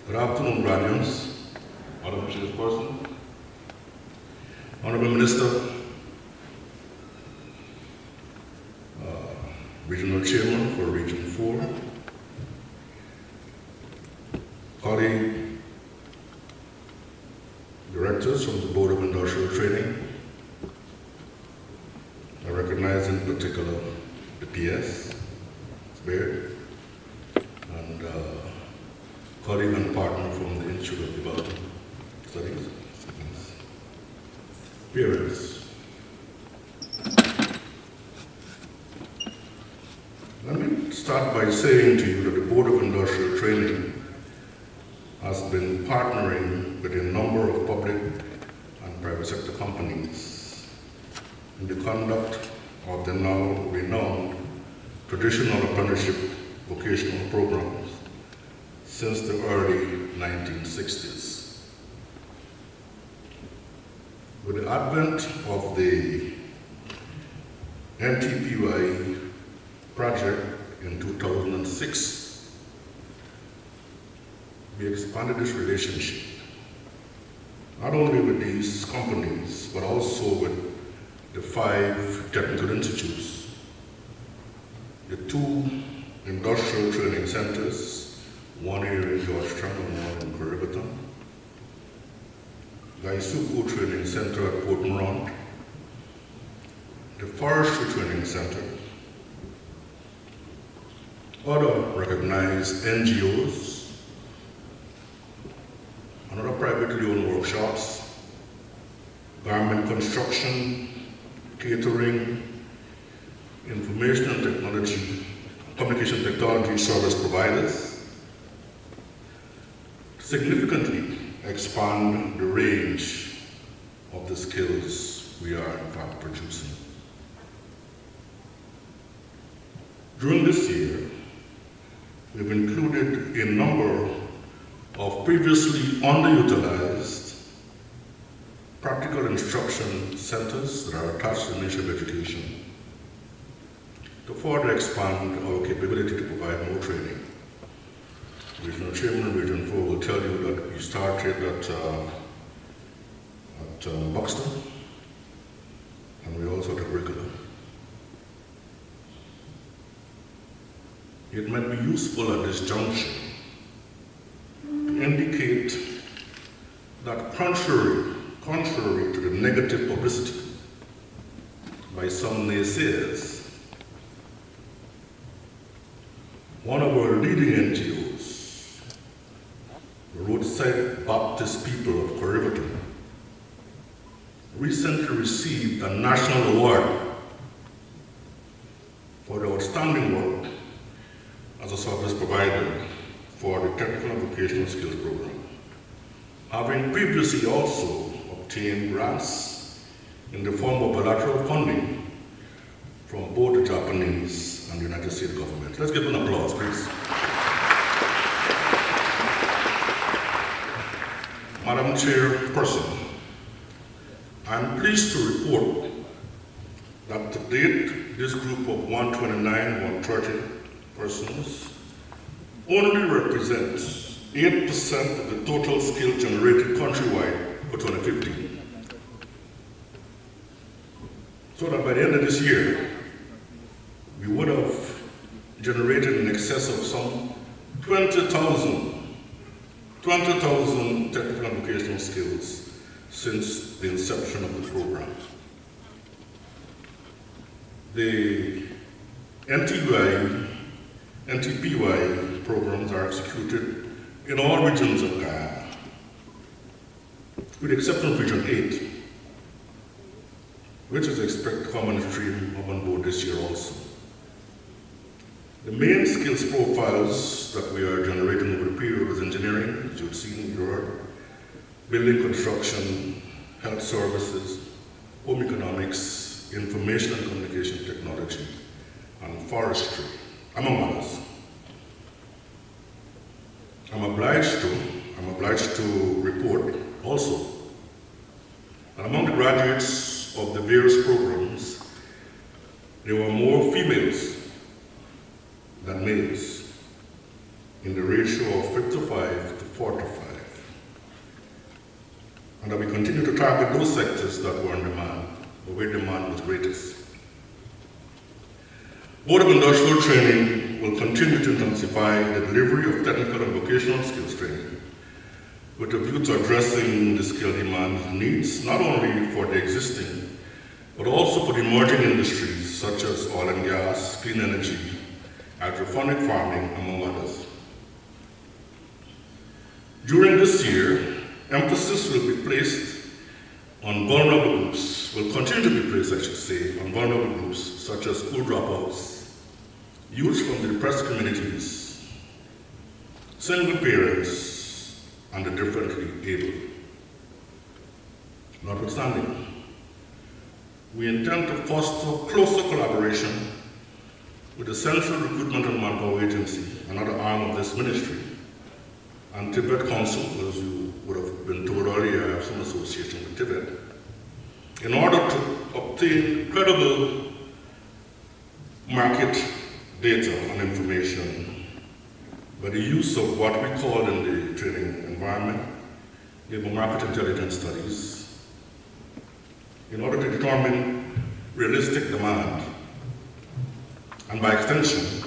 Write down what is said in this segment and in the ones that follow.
Good afternoon, Guardians, Honorable Chairperson, Honorable Minister, Regional Chairman for Region 4, colleague directors from the Board of Industrial Training. I recognize in particular the PS, Baird, and colleague and partner from the Institute of Development Studies, parents. Let me start by saying to you that the Board of Industrial Training has been partnering with a number of public and private sector companies in the conduct of the now renowned traditional apprenticeship vocational programs since the early 1960s. With the advent of the NTPY project in 2006, we expanded this relationship, not only with these companies, but also with the 5 technical institutes, the 2 industrial training centers, one here in Georgetown and one in Corriverton, the Isuku Training Center at Port Morant, the Forestry Training Center, other recognized NGOs, and other privately owned workshops, garment construction, catering, information and technology, communication technology service providers, significantly expand the range of the skills we are in fact producing. During this year, we've included a number of previously underutilized practical instruction centers that are attached to the Ministry of Education to further expand our capability to provide more training. Regional Chairman of Region 4 will tell you that we started at Buxton, and we also at Agricola. It might be useful at this junction to indicate that contrary to the negative publicity by some naysayers, one of our leading NGOs, the Roadside Baptist People of Corriverton, recently received a national award for the outstanding work as a service provider for the Technical and Vocational Skills Program, having previously also obtained grants in the form of bilateral funding from both the Japanese and the United States government. Let's give an applause, please. Madam Chairperson, I'm pleased to report that to date, this group of 130 persons only represents 8% of the total skill generated countrywide for 2015. So that by the end of this year, we would have generated in excess of some 20,000 technical and vocational skills since the inception of the program. The NTPY programs are executed in all regions of Guyana, with the exception of Region 8, which is expected to come on stream on board this year also. The main skills profiles that we are generating over the period is engineering, as you've seen here, building construction, health services, home economics, information and communication technology, and forestry, among others. I'm obliged to report also that among the graduates of the various programs, there were more females than males in the ratio of 55 to 45. And that we continue to target those sectors that were in demand, or where demand was greatest. Board of Industrial Training will continue to intensify the delivery of technical and vocational skills training with a view to addressing the skill demand needs, not only for the existing, but also for the emerging industries such as oil and gas, clean energy, hydroponic farming, among others. During this year, emphasis will be placed on vulnerable groups, will continue to be placed, I should say, on vulnerable groups such as school dropouts, youth from the depressed communities, single parents, and the differently able. Notwithstanding, we intend to foster closer collaboration with the Central Recruitment and Manpower Agency, another arm of this ministry, and Tibet Council, as you would have been told earlier, I have some association with Tibet, in order to obtain credible market data and information by the use of what we call in the training environment, labor market intelligence studies, in order to determine realistic demand, and by extension,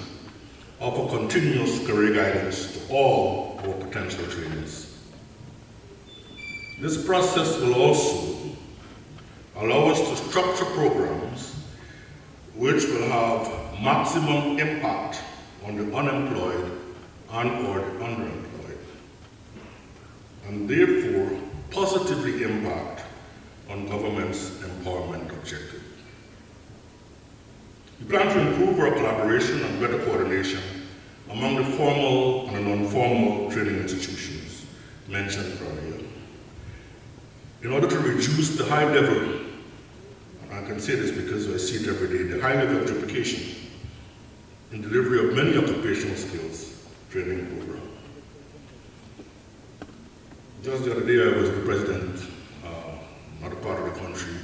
offer continuous career guidance to all our potential trainees. This process will also allow us to structure programs which will have maximum impact on the unemployed and or the underemployed, and therefore positively impact on government's empowerment objective. We plan to improve our collaboration and better coordination among the formal and non-formal training institutions mentioned earlier, in order to reduce the high level, and I can say this because I see it every day, the high level of duplication in delivery of many occupational skills training program. Just the other day I was with the president, another part of the country.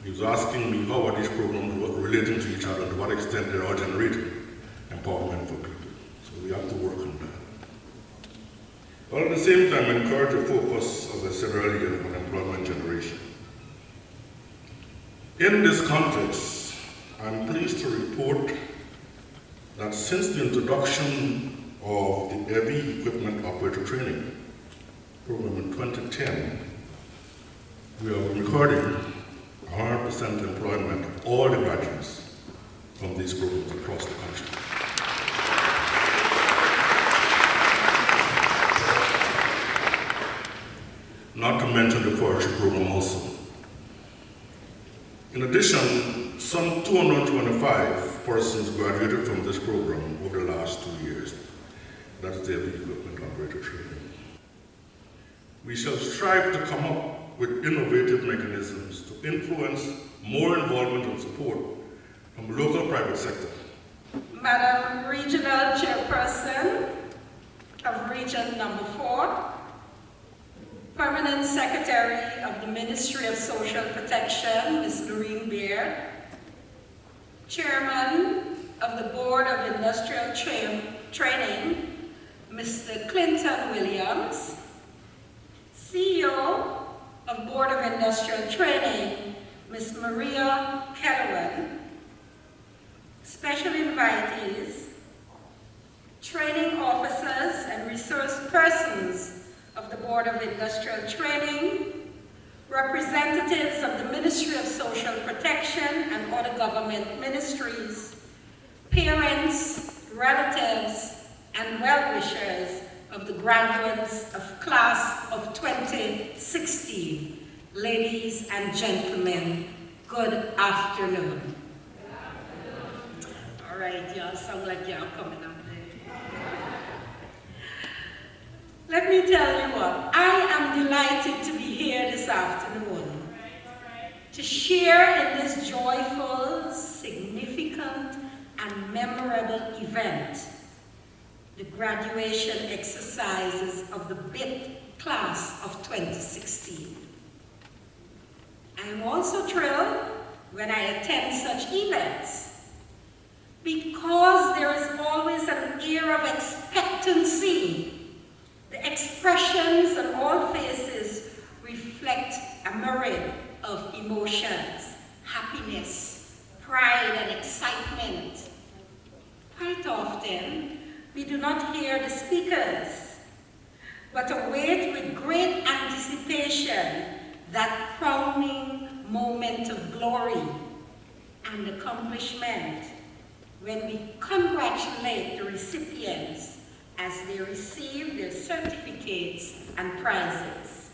He was asking me how are these programs relating to each other, and to what extent they are generating empowerment for people. So we have to work on that. But at the same time, encourage a focus, as I said earlier, on employment generation. In this context, I'm pleased to report that since the introduction of the Heavy Equipment Operator Training program in 2010, we are recording 100% employment of all the graduates from these programs across the country. Not to mention the forestry program also. In addition, some 225 persons graduated from this program over the last 2 years. That is the Heavy Equipment Operator Training. We shall strive to come up with innovative mechanisms to influence more involvement and support from the local private sector. Madam Regional Chairperson of Region Number 4, Permanent Secretary of the Ministry of Social Protection, Ms. Noreen Beard, Chairman of the Board of Industrial Training, Mr. Clinton Williams, CEO of Board of Industrial Training, Ms. Maria Kellerman, special invitees, training officers and resource persons of the Board of Industrial Training, representatives of the Ministry of Social Protection and other government ministries, parents, relatives, and well-wishers of the graduates of class of 2016. Ladies and gentlemen, good afternoon. All right, y'all sound like y'all coming up there. Let me tell you what, I am delighted to be here this afternoon to share in this joyful, significant, and memorable event, the graduation exercises of the BIT class of 2016. I am also thrilled when I attend such events because there is always an an air of expectancy. The expressions on all faces reflect a myriad of emotions, happiness, pride, and excitement. Quite often, we do not hear the speakers, but await with great anticipation that crowning moment of glory and accomplishment when we congratulate the recipients as they receive their certificates and prizes.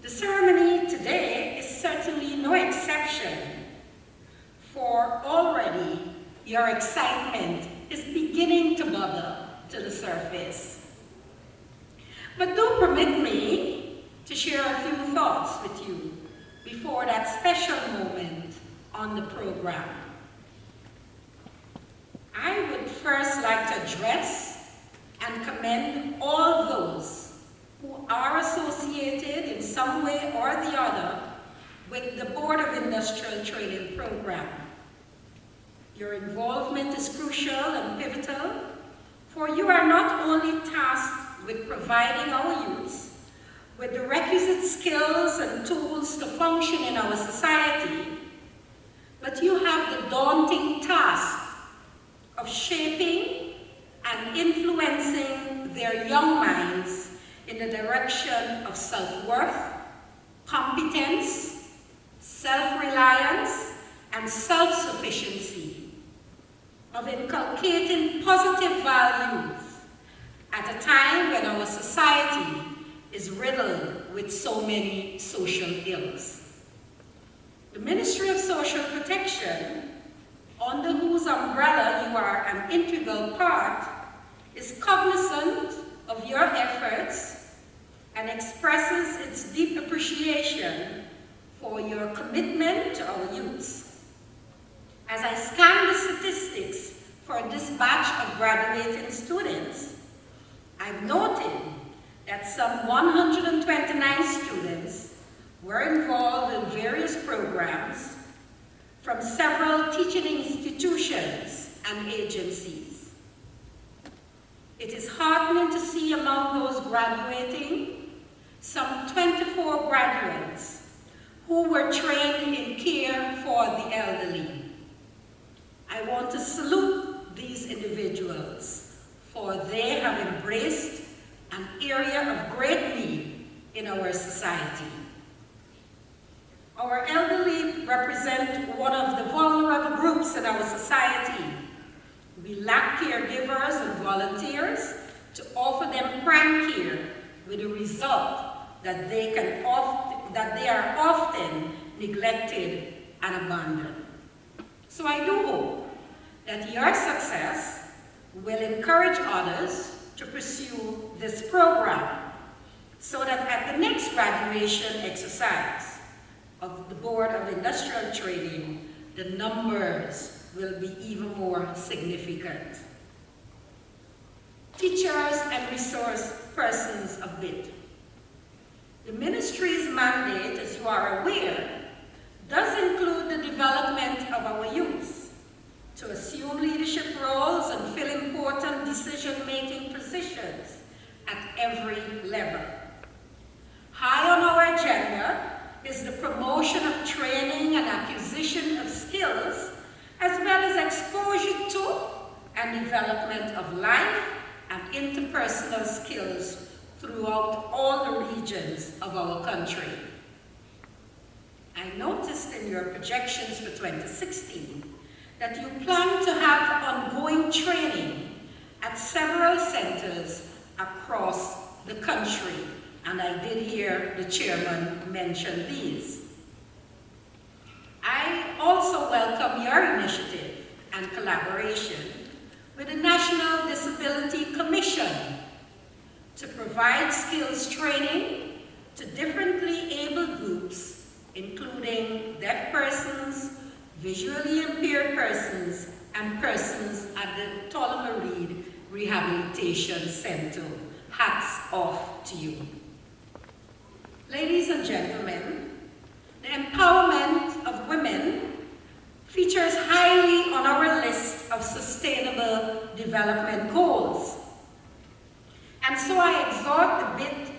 The ceremony today is certainly no exception, for already your excitement is beginning to bubble to the surface. But do permit me to share a few thoughts with you before that special moment on the program. I would first like to address and commend all those who are associated in some way or the other with the Board of Industrial Training Program. Your involvement is crucial and pivotal, for you are not only tasked with providing our youth with the requisite skills and tools to function in our society, but you have the daunting task of shaping and influencing their young minds in the direction of self-worth, competence, self-reliance, and self-sufficiency, of inculcating positive values at a time when our society is riddled with so many social ills. The Ministry of Social Protection, under whose umbrella you are an integral part, is cognizant of your efforts and expresses its deep appreciation for your commitment to our youth. As I scan the statistics for this batch of graduating students, I've noted that some 129 students were involved in various programs from several teaching institutions and agencies. It is heartening to see among those graduating some 24 graduates who were trained in care for the elderly. I want to salute these individuals, for they have embraced an area of great need in our society. Our elderly represent one of the vulnerable groups in our society. We lack caregivers and volunteers to offer them prime care, with the result that they are often neglected and abandoned. So I do hope that your success will encourage others to pursue this program, so that at the next graduation exercise of the Board of Industrial Training, the numbers will be even more significant. Teachers and resource persons of BIT. The ministry's mandate, as you are aware, does include the development of our youth to assume leadership roles and fill important decision-making positions at every level. High on our agenda is the promotion of training and acquisition of skills, as well as exposure to and development of life and interpersonal skills throughout all the regions of our country. I noticed in your projections for 2016 that you plan to have ongoing training at several centers across the country, and I did hear the chairman mention these. I also welcome your initiative and collaboration with the National Disability Commission to provide skills training to differently abled groups, including deaf persons, visually impaired persons, and persons at the Ptolemy Rehabilitation Center. Hats off to you. Ladies and gentlemen, the empowerment of women features highly on our list of sustainable development Development Goals. And so I exhort the BIT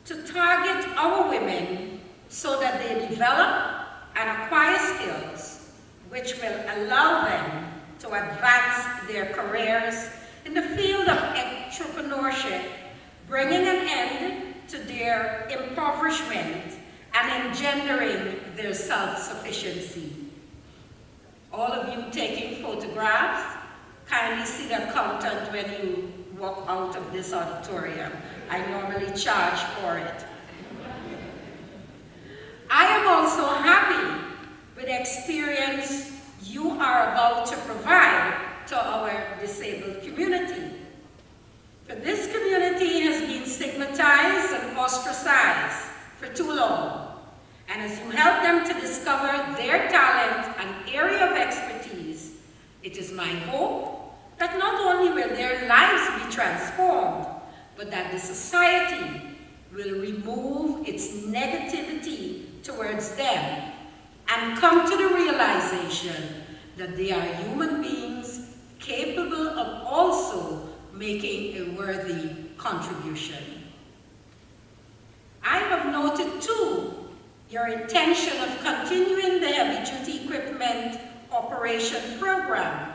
to target our women so that they develop and acquire skills which will allow them to advance their careers in the field of entrepreneurship, bringing an end to their impoverishment and engendering their self-sufficiency. All of you taking photographs, kindly see the accountant when you walk out of this auditorium. I normally charge for it. I am also happy with the experience you are about to provide to our disabled community. For this community has been stigmatized and ostracized for too long. And as you help them to discover their talent and area of expertise, it is my hope that not only will their lives be transformed, but that the society will remove its negativity towards them and come to the realization that they are human beings capable of also making a worthy contribution. I have noted too your intention of continuing the heavy-duty equipment operation program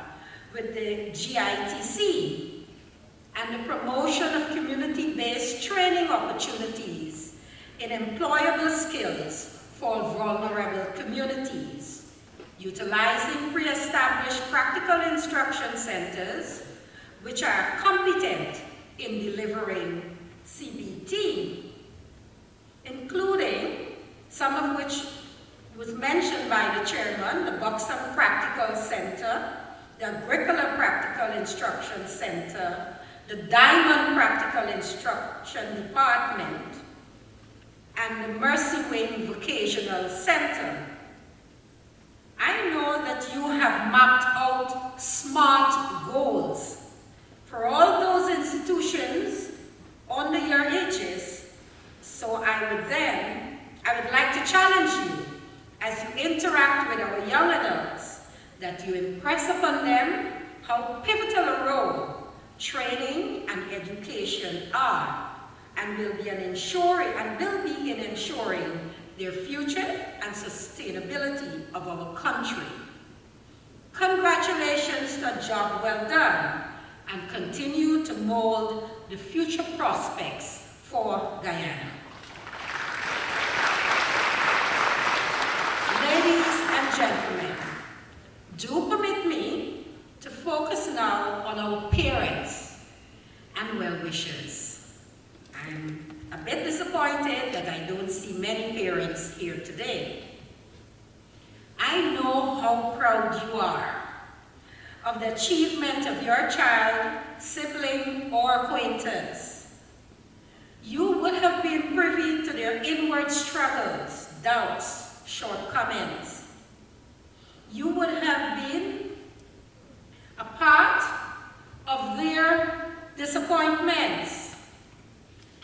with the GITC and the promotion of community-based training opportunities in employable skills for vulnerable communities, utilizing pre-established practical instruction centers which are competent in delivering CBT, including some of which was mentioned by the chairman, the Buxton Practical Center, the Agricola Practical Instruction Center, the Diamond Practical Instruction Department, and the Mercy Wing Vocational Center. I know that you have mapped out SMART goals for all those institutions under your aegis, so I would like to challenge you as you interact with our young adults that you impress upon them how pivotal a role training and education are and will be in ensuring their future and sustainability of our country. Congratulations to a job well done, and continue to mold the future prospects for Guyana. Ladies and gentlemen, do permit me to focus now on our parents and well-wishers. I'm a bit disappointed that I don't see many parents here today. I know how proud you are of the achievement of your child, sibling, or acquaintance. You would have been privy to their inward struggles, doubts, shortcomings. You would have been a part of their disappointments.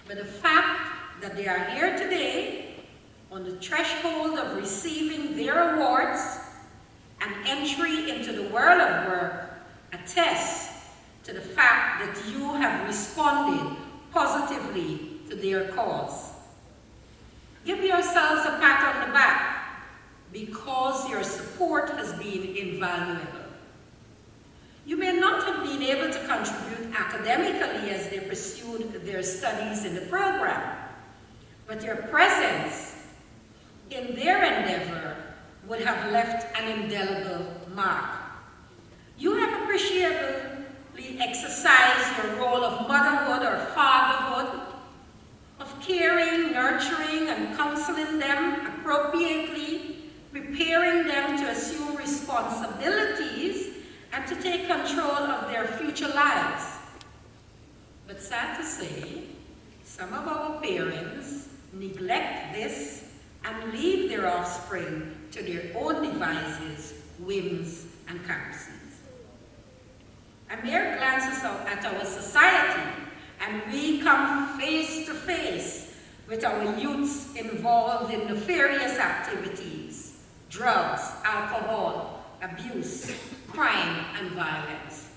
But the fact that they are here today on the threshold of receiving their awards and entry into the world of work attests to the fact that you have responded positively to their cause. Give yourselves a pat on the back because your support has been invaluable. You may not have been able to contribute academically as they pursued their studies in the program, but your presence in their endeavor would have left an indelible mark. You have appreciably exercised your role of motherhood or fatherhood, of caring, nurturing, and counseling them appropriately, preparing them to assume responsibilities and to take control of their future lives. But sad to say, some of our parents neglect this and leave their offspring to their own devices, whims, and caprices. A mere glance at our society, and we come face to face with our youths involved in nefarious activities, drugs, alcohol, abuse, crime, and violence.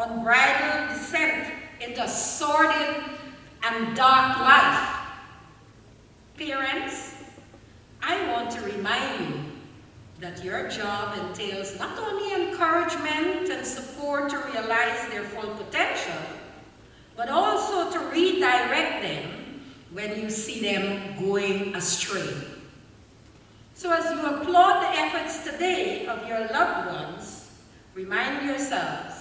unbridled descent into sordid and dark life. Parents, I want to remind you that your job entails not only encouragement and support to realize their full potential, but also to redirect them when you see them going astray. So as you applaud the efforts today of your loved ones, remind yourselves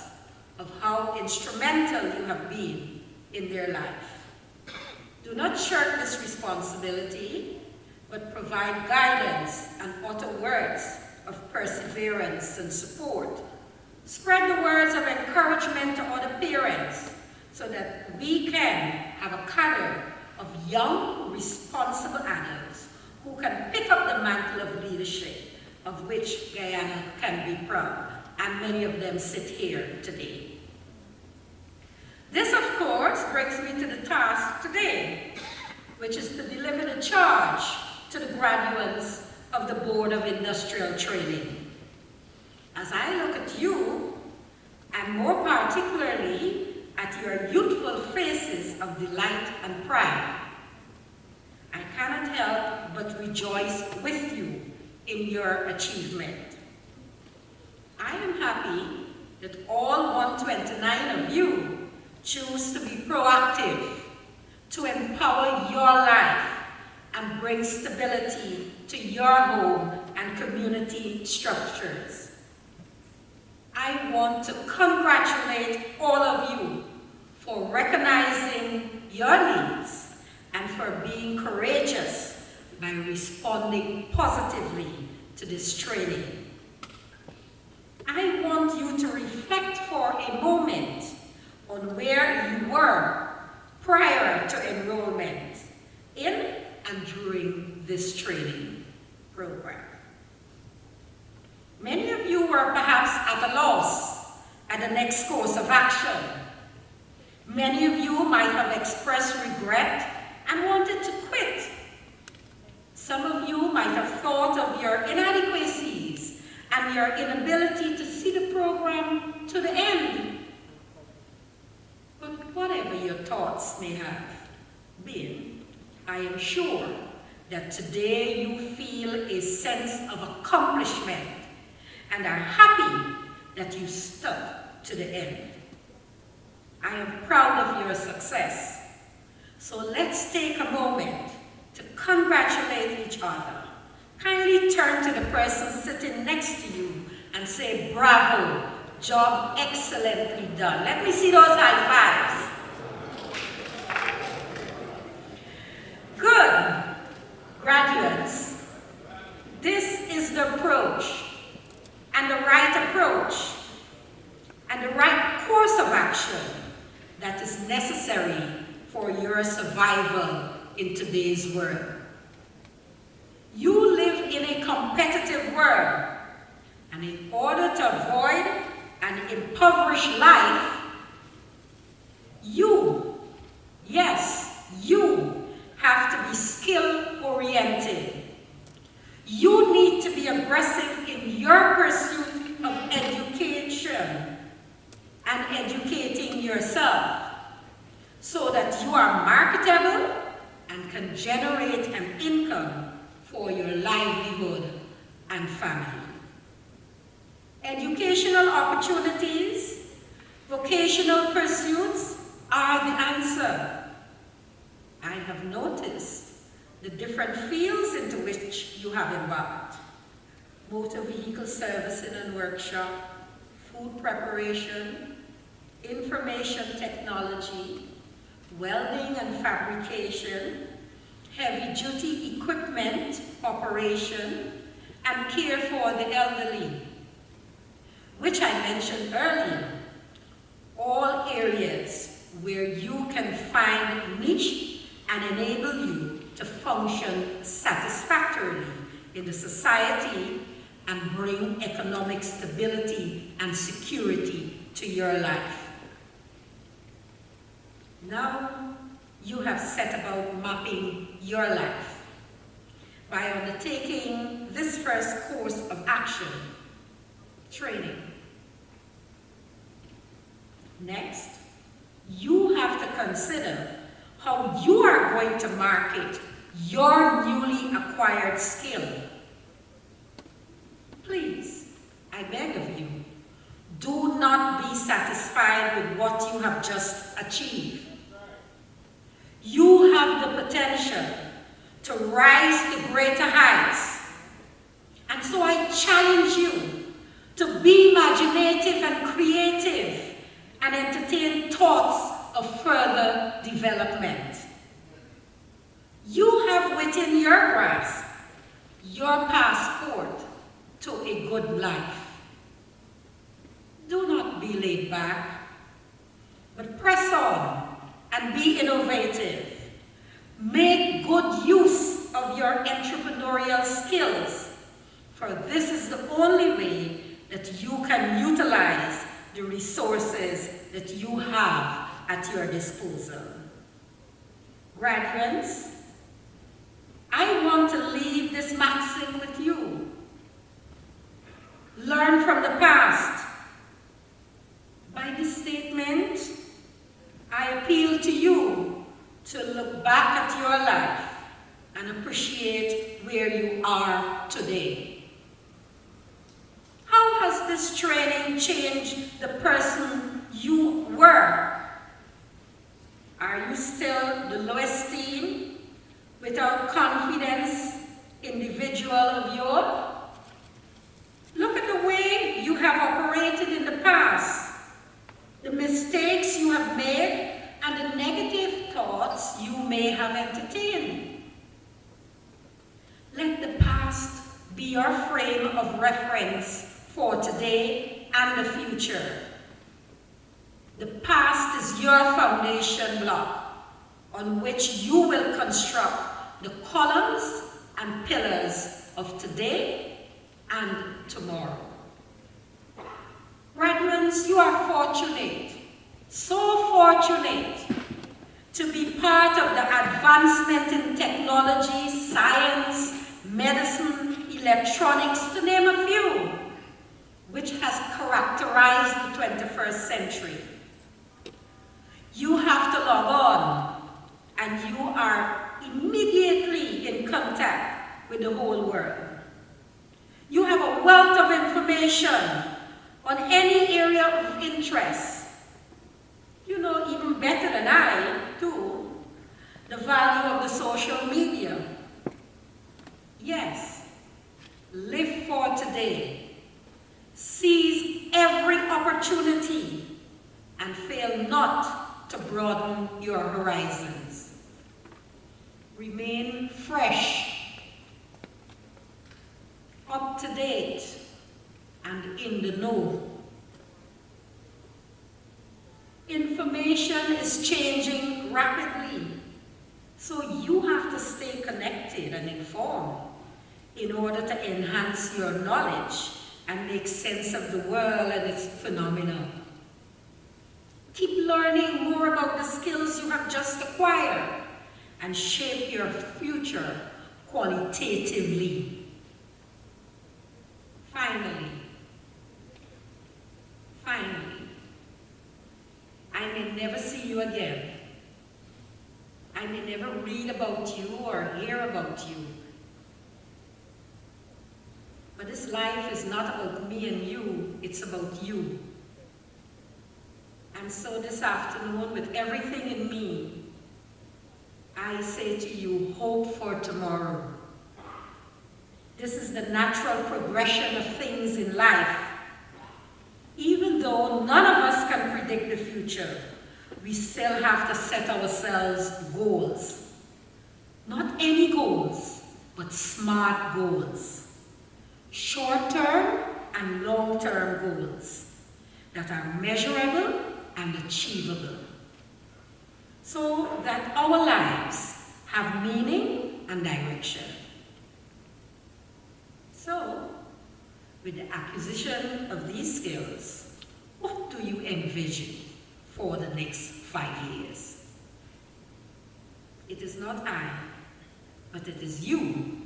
of how instrumental you have been in their life. Do not shirk this responsibility, but provide guidance and utter words of perseverance and support. Spread the words of encouragement to other parents so that we can have a cadre of young, responsible adults who can pick up the mantle of leadership of which Guyana can be proud, and many of them sit here today. This, of course, brings me to the task today, which is to deliver the charge to the graduates of the Board of Industrial Training. As I look at you, and more particularly at your youthful faces of delight and pride, I cannot help but rejoice with you in your achievement. I am happy that all 129 of you choose to be proactive, to empower your life and bring stability to your home and community structures. I want to congratulate all of you for recognizing your needs and for being courageous by responding positively to this training. I want you to reflect for a moment on where you were prior to enrollment in and during this training program. Many of you were perhaps at a loss at the next course of action. Many of you might have expressed regret and wanted to quit. Some of you might have thought of your inadequacies and your inability to see the program to the end. But whatever your thoughts may have been, I am sure that today you feel a sense of accomplishment and are happy that you stuck to the end. I am proud of your success. So let's take a moment to congratulate each other. Kindly turn to the person sitting next to you and say, bravo, job excellently done. Let me see those high fives. Good. Graduates, this is the approach, and the right approach, and the right course of action that is necessary for your survival in today's world. You live in a competitive world, and in order to avoid an impoverished life, you, yes, you have to be skill-oriented. You need to be aggressive in your pursuit of education and educating yourself so that you are marketable and can generate an income for your livelihood and family. Educational opportunities, vocational pursuits are the answer. I have noticed the different fields into which you have embarked: motor vehicle servicing and workshop, food preparation, information technology, welding and fabrication, heavy-duty equipment operation, and care for the elderly, which I mentioned earlier, all areas where you can find niche and enable you to function satisfactorily in the society and bring economic stability and security to your life. Now you have set about mapping your life by undertaking this first course of action, training. Next, you have to consider how you are going to market your newly acquired skill. Please, I beg of you, do not be satisfied with what you have just achieved. You have the potential to rise to greater heights. And so I challenge you to be imaginative and creative and entertain thoughts of further development. You have within your grasp your passport to a good life. Do not be laid back, but press on and be innovative. Make good use of your entrepreneurial skills, for this is the only way that you can utilize the resources that you have at your disposal. Graduates, I want to leave this maxim with you. Learn from the past. By this statement, I appeal to you to look back at your life and appreciate where you are today. How has this training changed the person you were? Are you still the low esteem, without confidence individual of you? Look at the way you have operated in the past, the mistakes you have made, and the negative thoughts you may have entertained. Let the past be your frame of reference for today and the future. The past is your foundation block on which you will construct the columns and pillars of today and tomorrow. Graduates, you are fortunate, so fortunate, to be part of the advancement in technology, science, medicine, electronics, to name a few, which has characterized the 21st century. You have to log on, and you are immediately in contact with the whole world. You have a wealth of information on any area of interest. You know even better than I do the value of the social media. Yes, live for today. Seize every opportunity and fail not to broaden your horizons. Remain fresh, up to date, and in the know. Information is changing rapidly, so you have to stay connected and informed in order to enhance your knowledge and make sense of the world and its phenomena. Keep learning more about the skills you have just acquired and shape your future qualitatively. Finally, I may never see you again. I may never read about you or hear about you. But this life is not about me and you, it's about you. And so this afternoon, with everything in me, I say to you, hope for tomorrow. This is the natural progression of things in life. Even though none of us can predict the future, we still have to set ourselves goals. Not any goals, but smart goals. Short-term and long-term goals that are measurable and achievable, so that our lives have meaning and direction. So, with the acquisition of these skills, what do you envision for the next 5 years? It is not I, but it is you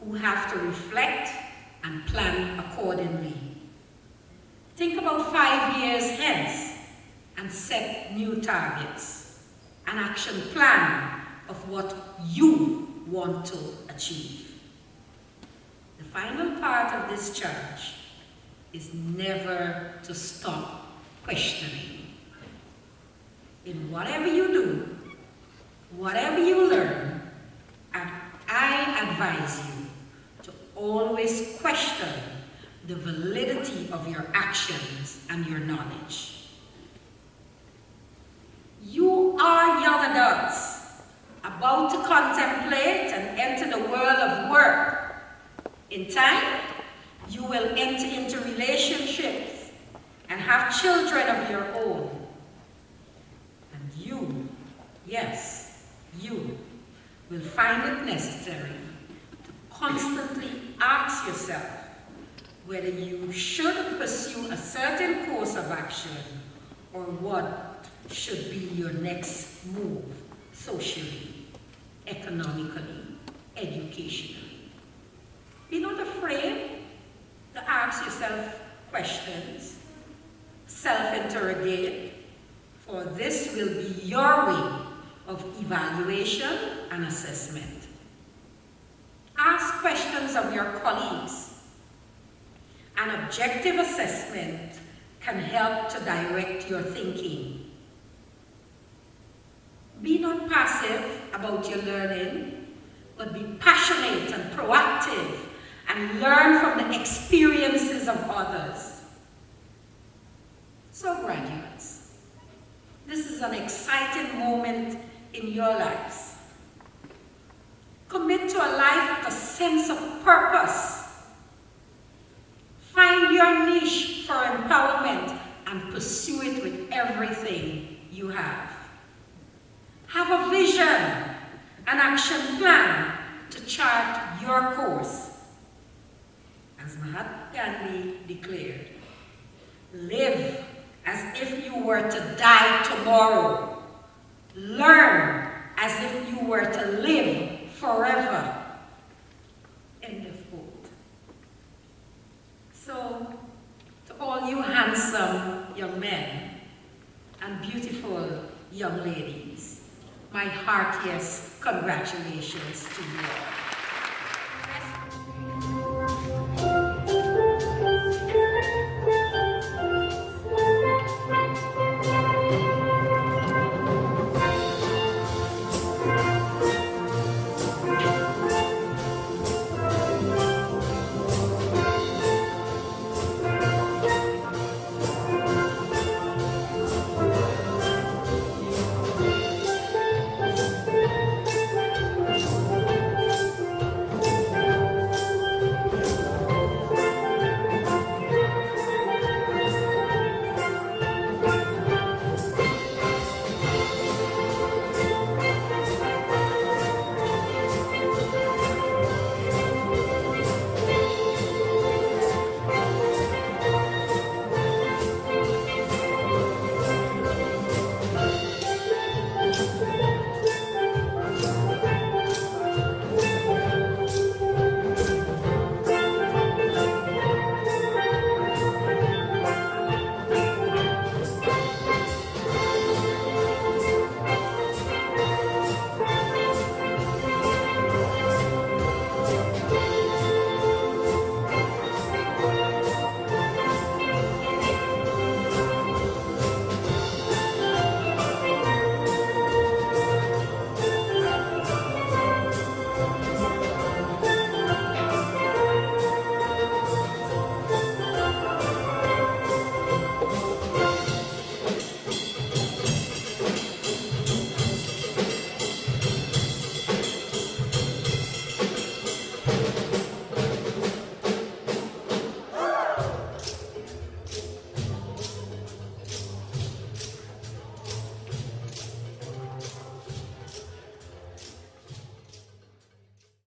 who have to reflect and plan accordingly. Think about 5 years hence and set new targets, an action plan of what you want to achieve. The final part of this charge is never to stop questioning. In whatever you do, whatever you learn, and I advise you to always question the validity of your actions and your knowledge. You are young adults about to contemplate and enter the world of work. In time, you will enter into relationships and have children of your own. And you, yes, you, will find it necessary to constantly ask yourself whether you should pursue a certain course of action or what should be your next move socially, economically, educationally. Be not afraid to ask yourself questions, self-interrogate, for this will be your way of evaluation and assessment. Ask questions of your colleagues. An objective assessment can help to direct your thinking. Be not passive about your learning, but be passionate and proactive and learn from the experiences of others. So graduates, this is an exciting moment in your lives. Commit to a life with a sense of purpose. Find your niche for empowerment and pursue it with everything you have. Have a vision, an action plan to chart your course. As Mahatma Gandhi declared, live as if you were to die tomorrow. Learn as if you were to live forever. End of quote. So, to all you handsome young men and beautiful young ladies, my heartiest congratulations to you all.